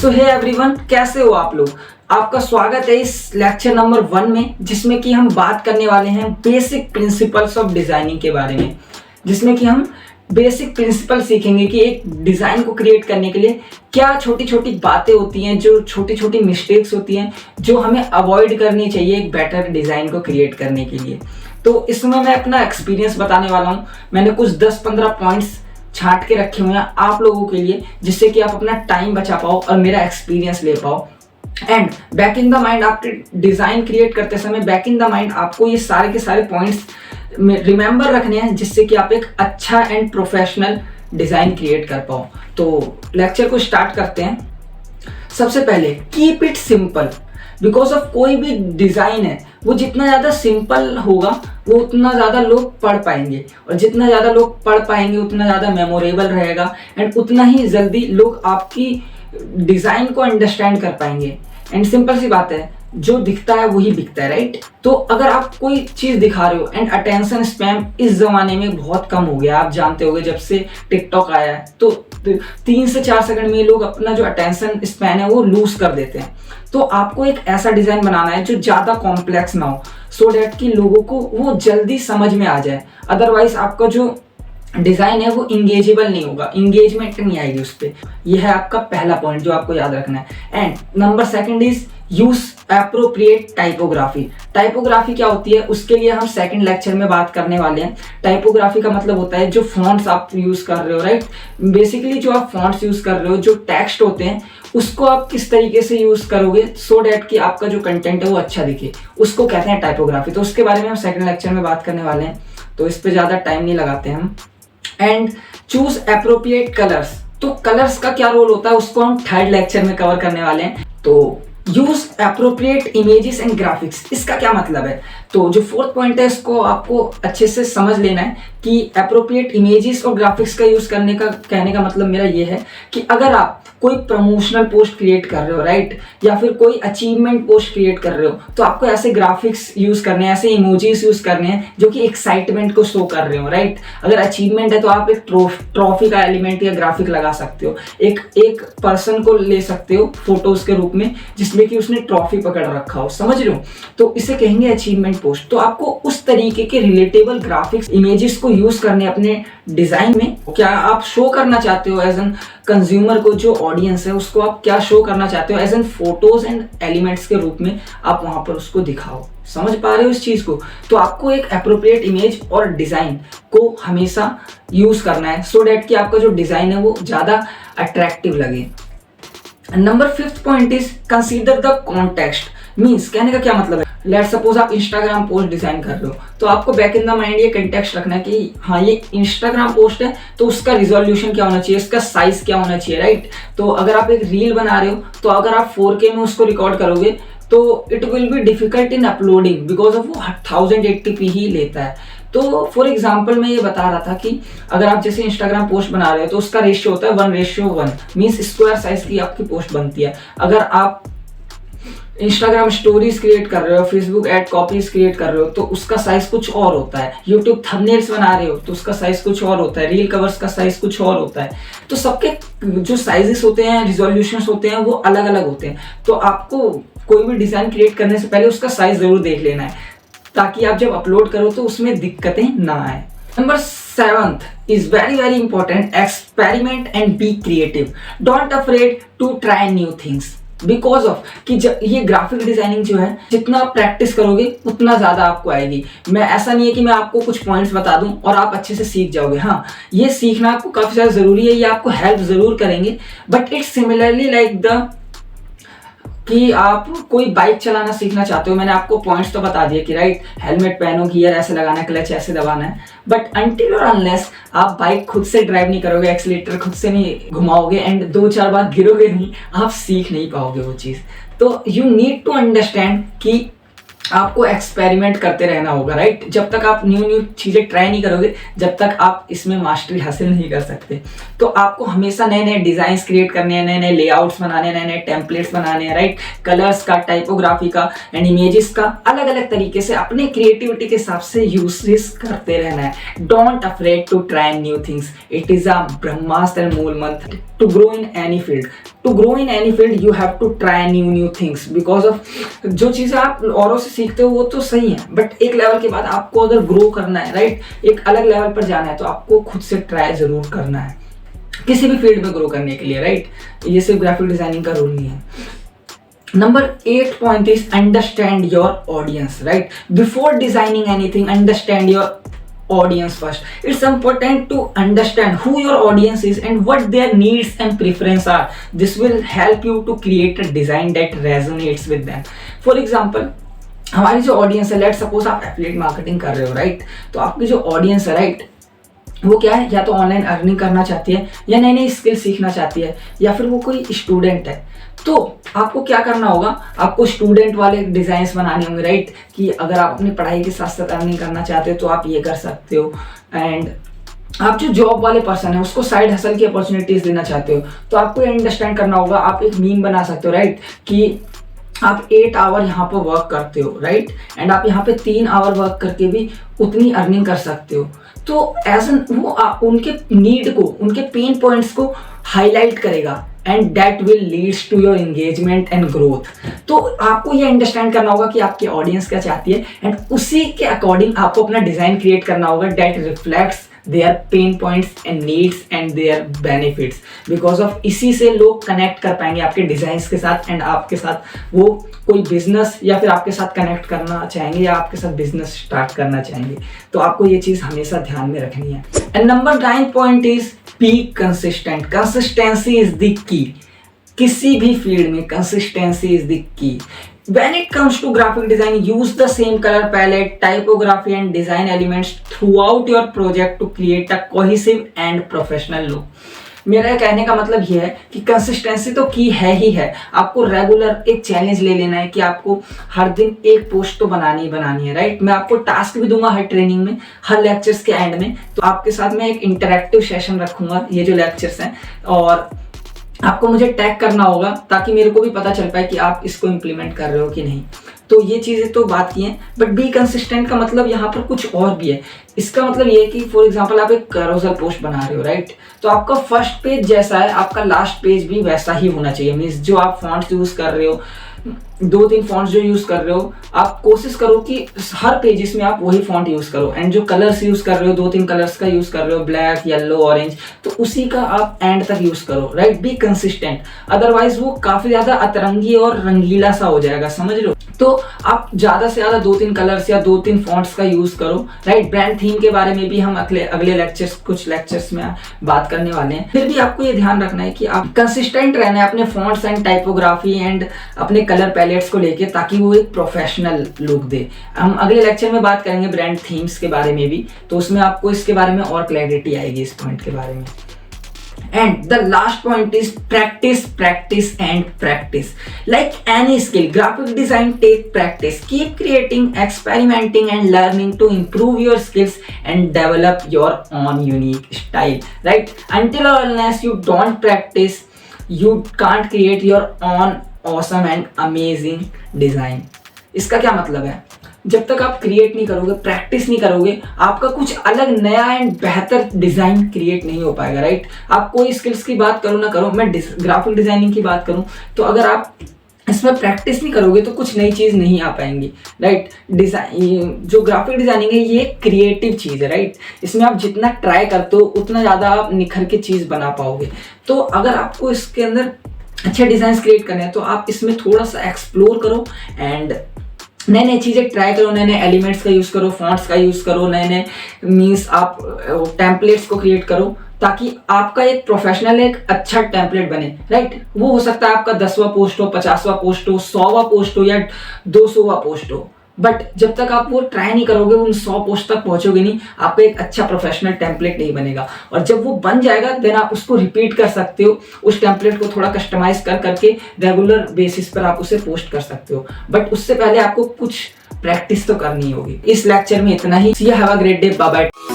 सो hey everyone, कैसे हो आप लोग। आपका स्वागत है इस लेक्चर नंबर 1 में, जिसमें कि हम बात करने वाले हैं बेसिक प्रिंसिपल्स ऑफ डिजाइनिंग के बारे में। जिसमें कि हम बेसिक प्रिंसिपल सीखेंगे कि एक डिज़ाइन को क्रिएट करने के लिए क्या छोटी छोटी बातें होती हैं, जो छोटी छोटी मिस्टेक्स होती हैं जो हमें अवॉइड करनी चाहिए एक बेटर डिज़ाइन को क्रिएट करने के लिए। तो इसमें मैं अपना एक्सपीरियंस बताने वाला हूँ। मैंने कुछ 10-15 पॉइंट्स छांट के रखे हुए हैं आप लोगों के लिए, जिससे कि आप अपना टाइम बचा पाओ और मेरा एक्सपीरियंस ले पाओ। And back in the mind, आपके डिज़ाइन क्रिएट करते समय बैक इन द माइंड आपको ये सारे के सारे पॉइंट्स रिमेंबर रखने हैं, जिससे कि आप एक अच्छा एंड प्रोफेशनल डिज़ाइन क्रिएट कर पाओ। तो लेक्चर को स्टार्ट करते हैं। सबसे पहले keep it simple, because of कोई भी डिज़ाइन है वो जितना ज़्यादा सिंपल होगा वो उतना ज़्यादा लोग पढ़ पाएंगे, और जितना ज़्यादा लोग पढ़ पाएंगे उतना ज़्यादा मेमोरेबल रहेगा, एंड उतना ही जल्दी लोग आपकी डिज़ाइन को अंडरस्टैंड कर पाएंगे। एंड सिंपल सी बात है, जो दिखता है वही बिकता है, राइट। तो अगर आप कोई चीज़ दिखा रहे हो, एंड अटेंशन स्पैम इस ज़माने में बहुत कम हो गया, आप जानते होंगे जब से टिकटॉक आया है, तो 3 से 4 सेकंड में लोग अपना जो अटेंशन स्पैन है वो लूज कर देते हैं। तो आपको एक ऐसा डिज़ाइन बनाना है जो ज़्यादा कॉम्प्लेक्स ना हो, सो डैट कि लोगों को वो जल्दी समझ में आ जाए। अदरवाइज आपका जो डिज़ाइन है वो इंगेजेबल नहीं होगा, इंगेजमेंट नहीं आएगी उस पर। यह है आपका पहला पॉइंट जो आपको याद रखना है। And number 2 is use appropriate typography. Typography क्या होती है उसके लिए हम सेकंड लेक्चर में बात करने वाले हैं। टाइपोग्राफी का मतलब होता है जो फॉन्ट्स आप यूज़ कर रहे हो, राइट। बेसिकली जो आप फॉन्ट्स यूज़ कर रहे हो, जो टेक्स्ट होते हैं, उसको आप किस तरीके से यूज़ करोगे सो डैट कि आपका जो कंटेंट है वो अच्छा दिखे, उसको कहते हैं टाइपोग्राफी। तो उसके बारे में हम सेकंड लेक्चर में बात करने वाले हैं, तो इस पर ज़्यादा टाइम नहीं लगाते हम। And choose appropriate colours. तो कलर्स का क्या रोल होता है उसको हम थर्ड लेक्चर में कवर करने वाले हैं। तो use appropriate images and graphics, इसका क्या मतलब है। तो जो 4th पॉइंट है इसको आपको अच्छे से समझ लेना है कि एप्रोप्रिएट इमेजेस और ग्राफिक्स का यूज करने का कहने का मतलब मेरा ये है कि अगर आप कोई प्रमोशनल पोस्ट क्रिएट कर रहे हो, राइट, या फिर कोई अचीवमेंट पोस्ट क्रिएट कर रहे हो, तो आपको ऐसे ग्राफिक्स यूज करने हैं, ऐसे इमोजीज यूज करने हैं जो कि एक्साइटमेंट को शो कर रहे हो, राइट। अगर अचीवमेंट है तो आप एक ट्रॉफी का एलिमेंट या ग्राफिक लगा सकते हो, एक पर्सन को ले सकते हो फोटोज के रूप में जिसमें कि उसने ट्रॉफी पकड़ रखा हो, समझ रहे हो। तो इसे कहेंगे अचीवमेंट पोस्ट। तो आपको उस तरीके के रिलेटेबल ग्राफिक्स इमेजेस को यूज करने अपने डिजाइन में। क्या आप शो करना चाहते हो एज एन कंज्यूमर को, जो ऑडियंस है उसको आप क्या शो करना चाहते हो as an photos and elements के रूप में, आप वहां पर उसको दिखाओ। समझ पा रहे हो इस चीज को। तो आपको एक एप्रोप्रिएट इमेज और डिजाइन को हमेशा यूज करना है सो डैट कि आपका जो डिजाइन है वो ज्यादा अट्रैक्टिव लगे। Number 5th point is consider the context. Means कहने का क्या मतलब है, लेट सपोज आप इंस्टाग्राम पोस्ट डिजाइन कर रहे हो, तो आपको बैक इन द माइंड ये कंटेक्स्ट रखना है कि हाँ ये इंस्टाग्राम पोस्ट है, तो उसका रिजोल्यूशन क्या होना चाहिए, इसका साइज क्या होना चाहिए, राइट। तो अगर आप एक रील बना रहे हो तो अगर आप 4K में उसको रिकॉर्ड करोगे तो it will be difficult in uploading, because of वो 1080p ही लेता है। तो फॉर एग्जाम्पल मैं ये बता रहा था कि अगर आप जैसे इंस्टाग्राम पोस्ट बना रहे हो तो उसका रेशियो होता है 1:1, मीन्स स्क्वायर साइज की आपकी पोस्ट बनती है। अगर आप इंस्टाग्राम स्टोरीज क्रिएट कर रहे हो, फेसबुक एड कॉपीज क्रिएट कर रहे हो, तो उसका साइज कुछ और होता है। यूट्यूब थंबनेल्स बना रहे हो तो उसका साइज कुछ और होता है। रील कवर्स का साइज कुछ और होता है। तो सबके जो साइजेस होते हैं, रिजोल्यूशंस होते हैं, वो अलग अलग होते हैं। तो आपको कोई भी डिजाइन क्रिएट करने से पहले उसका साइज जरूर देख लेना है, ताकि आप जब अपलोड करो तो उसमें दिक्कतें ना आए। Number 7th is very very important, experiment and be creative. Don't afraid to try new things, because of कि ये ग्राफिक डिजाइनिंग जो है, जितना आप प्रैक्टिस करोगे उतना ज्यादा आपको आएगी। मैं ऐसा नहीं है कि मैं आपको कुछ पॉइंट्स बता दूं और आप अच्छे से सीख जाओगे। हाँ, ये सीखना आपको काफी ज्यादा जरूरी है, ये आपको हेल्प जरूर करेंगे, but it's similarly like the कि आप कोई बाइक चलाना सीखना चाहते हो। मैंने आपको पॉइंट्स तो बता दिए कि राइट, हेलमेट पहनो, गियर ऐसे लगाना है, क्लच ऐसे दबाना है, बट अनटिल और अनलेस आप बाइक खुद से ड्राइव नहीं करोगे, एक्सीलेटर खुद से नहीं घुमाओगे, एंड 2-4 बार गिरोगे नहीं, आप सीख नहीं पाओगे वो चीज़। तो यू नीड टू अंडरस्टैंड कि आपको एक्सपेरिमेंट करते रहना होगा, राइट। जब तक आप न्यू चीज़ें ट्राई नहीं करोगे, जब तक आप इसमें मास्टरी हासिल नहीं कर सकते। तो आपको हमेशा नए नए डिज़ाइंस क्रिएट करने हैं, नए नए लेआउट्स बनाने, नए नए टेम्पलेट्स बनाने हैं, राइट। कलर्स का, टाइपोग्राफी का एंड इमेजेस का अलग अलग तरीके से अपने क्रिएटिविटी के हिसाब से यूजेस करते रहना है। Don't afraid to try new things, it is a brahmastra and mool mantra to grow in any field. To grow in any field you have to try new things, because of जो चीज़ें आप औरों से सीखते हो वो तो सही है, बट एक लेवल के बाद आपको अगर ग्रो करना है, राइट, एक अलग लेवल पर जाना है, तो आपको खुद से ट्राई जरूर करना है किसी भी फील्ड में ग्रो करने के लिए, राइट। ये सिर्फ ग्राफिक डिजाइनिंग का रूल नहीं है। Number 8 point is understand your audience, right? Before designing anything, understand your audience first. It's important to understand who your audience is and what their needs and preferences are. This will help you to create a design that resonates with them. For example, हमारी जो audience है, let suppose आप affiliate marketing कर रहे हो, right, तो आपकी जो ऑडियंस है, राइट, वो क्या है, या तो ऑनलाइन अर्निंग करना चाहती है, या नई नई स्किल सीखना चाहती है, या फिर वो कोई स्टूडेंट है। तो आपको क्या करना होगा, आपको स्टूडेंट वाले डिजाइन्स बनाने होंगे, राइट, कि अगर आप अपनी पढ़ाई के साथ साथ अर्निंग करना चाहते हो तो आप ये कर सकते हो। एंड आप जो जॉब वाले पर्सन है उसको साइड हसल की अपॉर्चुनिटीज देना चाहते हो, तो आपको ये अंडरस्टैंड करना होगा। आप एक मीम बना सकते हो, राइट, कि आप 8 आवर यहाँ पर वर्क करते हो, राइट, एंड आप यहाँ पे 3 आवर वर्क करके भी उतनी अर्निंग कर सकते हो। तो ऐसा वो उनके नीड को, उनके पेन पॉइंट्स को हाईलाइट करेगा, and that will leads to your engagement and growth. तो आपको ये अंडरस्टैंड करना होगा कि आपकी ऑडियंस क्या चाहती है, एंड उसी के अकॉर्डिंग आपको अपना डिजाइन क्रिएट करना होगा that reflects their pain points and needs and their benefits, because of इसी से लोग कनेक्ट कर पाएंगे आपके डिजाइन्स के साथ, एंड आपके साथ वो कोई बिजनेस या फिर आपके साथ कनेक्ट करना चाहेंगे या आपके साथ बिजनेस स्टार्ट करना चाहेंगे। तो आपको ये चीज़ हमेशा ध्यान में रखनी है। And number 9 point is be consistent. Consistency is the key. किसी भी फील्ड में consistency is the key. When it comes to graphic design, use the same color palette, typography and design elements throughout your project to create a cohesive and professional look. मेरा कहने का मतलब ये है कि कंसिस्टेंसी तो की है ही है। आपको रेगुलर एक चैलेंज ले लेना है कि आपको हर दिन एक पोस्ट तो बनानी ही बनानी है, राइट। मैं आपको टास्क भी दूंगा हर ट्रेनिंग में, हर लेक्चर्स के एंड में। तो आपके साथ मैं एक इंटरैक्टिव सेशन रखूंगा, ये जो लेक्चर्स हैं, और आपको मुझे टैग करना होगा ताकि मेरे को भी पता चल पाए कि आप इसको इम्प्लीमेंट कर रहे हो कि नहीं। तो ये चीज़ें तो बात की हैं, बट बी कंसिस्टेंट का मतलब यहाँ पर कुछ और भी है। इसका मतलब ये है कि फॉर एग्जांपल आप एक कैरोसेल पोस्ट बना रहे हो, राइट, तो आपका फर्स्ट पेज जैसा है आपका लास्ट पेज भी वैसा ही होना चाहिए। मीन्स जो आप फॉन्ट्स यूज़ कर रहे हो, 2-3 फॉन्ट्स जो यूज़ कर रहे हो, आप कोशिश करो कि हर पेजेस में आप वही फॉन्ट यूज़ करो। एंड जो कलर्स यूज़ कर रहे हो, 2-3 कलर्स का यूज़ कर रहे हो, ब्लैक, येलो, ऑरेंज, तो उसी का आप एंड तक यूज़ करो, राइट। बी कंसिस्टेंट, अदरवाइज वो काफ़ी ज़्यादा अतरंगी और रंगीला सा हो जाएगा, समझ लो। तो आप ज़्यादा से ज़्यादा 2-3 कलर्स या 2-3 फॉन्ट्स का यूज़ करो, राइट। ब्रांड थीम के बारे में भी हम अगले लेक्चर्स, कुछ लेक्चर्स में बात करने वाले हैं। फिर भी आपको ये ध्यान रखना है कि आप कंसिस्टेंट रहना है अपने फॉन्ट्स एंड टाइपोग्राफी एंड अपने कलर पैलेट्स को लेके, ताकि वो एक प्रोफेशनल लुक दे। हम अगले लेक्चर में बात करेंगे ब्रांड थीम्स के बारे में भी, तो उसमें आपको इसके बारे में और क्लैरिटी आएगी इस पॉइंट के बारे में। And the last point is practice, practice and practice. Like any skill, graphic design take practice. Keep creating, experimenting and learning to improve your skills and develop your own unique style. Right? Until or unless you don't practice, you can't create your own awesome and amazing design. इसका क्या मतलब है? जब तक आप create नहीं करोगे, practice नहीं करोगे, आपका कुछ अलग नया एंड बेहतर डिज़ाइन क्रिएट नहीं हो पाएगा, राइट। आप कोई स्किल्स की बात करो ना करो, मैं ग्राफिक डिज़ाइनिंग की बात करूं, तो अगर आप इसमें प्रैक्टिस नहीं करोगे तो कुछ नई चीज़ नहीं आ पाएंगी, राइट। डिज़ाइन, जो ग्राफिक डिज़ाइनिंग है ये क्रिएटिव चीज़ है, राइट। इसमें आप जितना ट्राई करते हो उतना ज़्यादा आप निखर के चीज़ बना पाओगे। तो अगर आपको इसके अंदर अच्छे डिज़ाइन क्रिएट करने हैं तो आप इसमें थोड़ा सा एक्सप्लोर करो एंड नए नए चीज़ें ट्राई करो, नए नए एलिमेंट्स का यूज़ करो, फॉन्ट्स का यूज़ करो, नए नए मीन्स आप टेम्पलेट्स को क्रिएट करो, ताकि आपका एक प्रोफेशनल एक अच्छा टेम्पलेट बने, राइट। वो हो सकता है आपका 10वां पोस्ट हो, 50वां पोस्ट हो, 100वां पोस्ट हो या 200वां पोस्ट हो, बट जब तक आप वो ट्राई नहीं करोगे, उन 100 पोस्ट तक पहुंचोगे नहीं, आपका एक अच्छा प्रोफेशनल टेम्पलेट नहीं बनेगा। और जब वो बन जाएगा देन आप उसको रिपीट कर सकते हो, उस टेम्पलेट को थोड़ा कस्टमाइज कर करके रेगुलर बेसिस पर आप उसे पोस्ट कर सकते हो, बट उससे पहले आपको कुछ प्रैक्टिस तो करनी होगी। इस लेक्चर में इतना ही। See you, have a great day, bye bye.